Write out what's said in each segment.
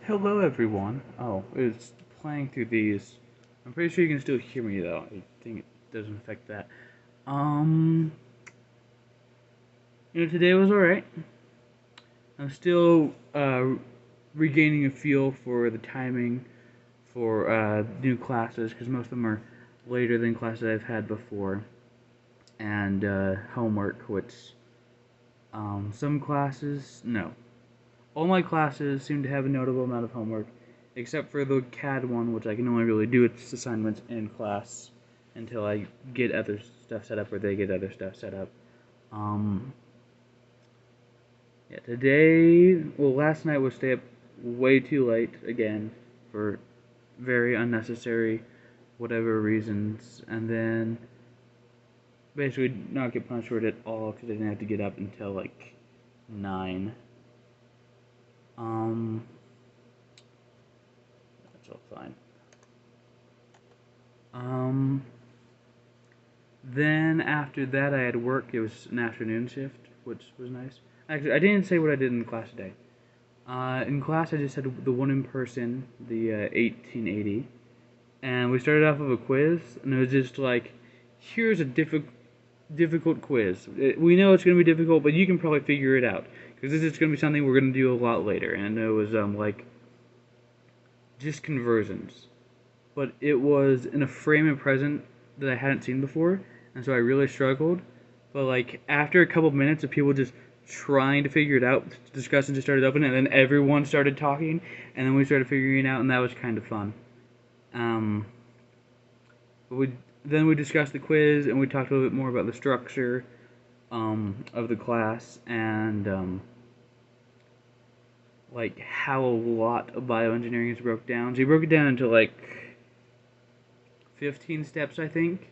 Hello, everyone. Oh, it's playing through these. I'm pretty sure you can still hear me though. I think it doesn't affect that. Um, today was alright. I'm still regaining a feel for the timing for new classes because most of them are later than classes I've had before, and homework, which some classes no. All my classes seem to have a notable amount of homework, except for the CAD one, which I can only really do its assignments in class until I get other stuff set up or they get other stuff set up. Um, yeah, last night was stay up way too late again for very unnecessary whatever reasons, and then basically not get punished for it at all because I didn't have to get up until like 9. Um, that's all fine. Um, then after that, I had work. It was an afternoon shift, which was nice. Actually, I didn't say what I did in class today. In class, I just had the one in person, the 1880, and we started off with a quiz, and it was just like, here's a difficult quiz. We know it's going to be difficult, but you can probably figure it out because this is going to be something we're going to do a lot later. And it was like just conversions, but it was in a frame and present that I hadn't seen before, and so I really struggled. But like after a couple of minutes of people just trying to figure it out, discussion just started opening, and then everyone started talking, and then we started figuring it out, and that was kind of fun. Um, we then we discussed the quiz, and we talked a little bit more about the structure of the class, and like how a lot of bioengineering is broke down. So he broke it down into like 15 steps, I think,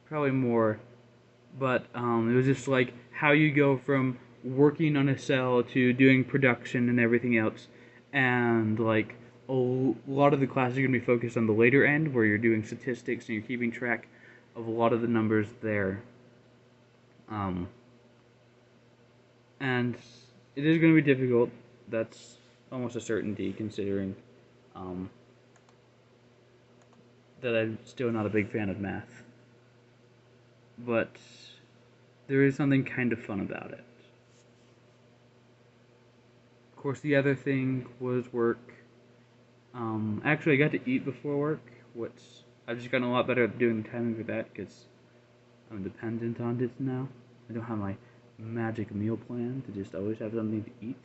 probably more. But it was just like how you go from working on a cell to doing production and everything else, and like a lot of the classes are going to be focused on the later end where you're doing statistics and you're keeping track of a lot of the numbers there. Um, and it is going to be difficult. That's almost a certainty, considering um, that I'm still not a big fan of math. But there is something kind of fun about it. Of course, the other thing was work. Actually, I got to eat before work, which I've just gotten a lot better at doing the timing for that because I'm dependent on it now. I don't have my magic meal plan to just always have something to eat.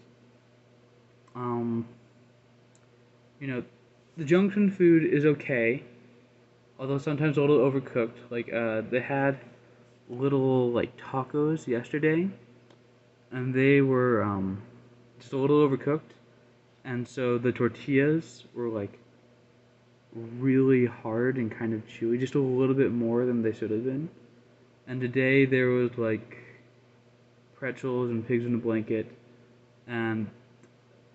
Um, you know, the junction food is okay, although sometimes a little overcooked. Like, they had little, like, tacos yesterday, and they were, just a little overcooked, and so the tortillas were, like, really hard and kind of chewy, just a little bit more than they should have been. And today there was, like, pretzels and pigs in a blanket, and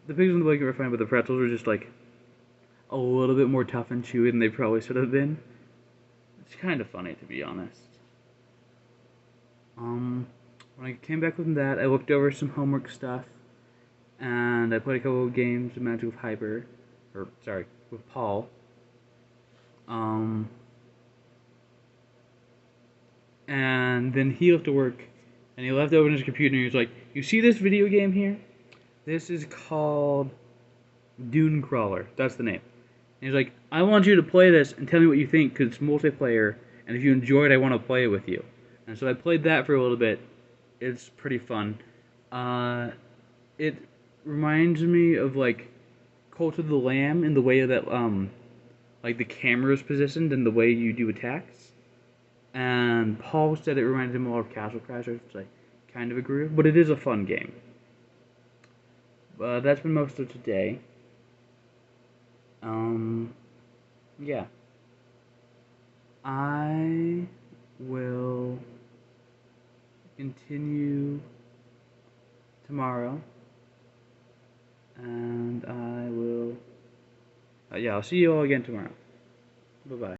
the pigs in the blanket were fine, but the pretzels were just, like, a little bit more tough and chewy than they probably should have been. It's kind of funny, to be honest. When I came back from that, I looked over some homework stuff, and I played a couple of games of Magic with Hyper, or sorry, with Paul. And then he left to work, and he left open his computer, and he was like, "You see this video game here? This is called Dune Crawler. That's the name." And he's like, "I want you to play this and tell me what you think, because it's multiplayer, and if you enjoy it, I want to play it with you." And so I played that for a little bit. It's pretty fun. It reminds me of like Cult of the Lamb in the way that like the camera is positioned and the way you do attacks. And Paul said it reminded him a lot of Castle Crashers, which I kind of agree with. But it is a fun game. That's been most of today. Yeah. I will continue tomorrow, and I will. Yeah, I'll see you all again tomorrow. Bye bye.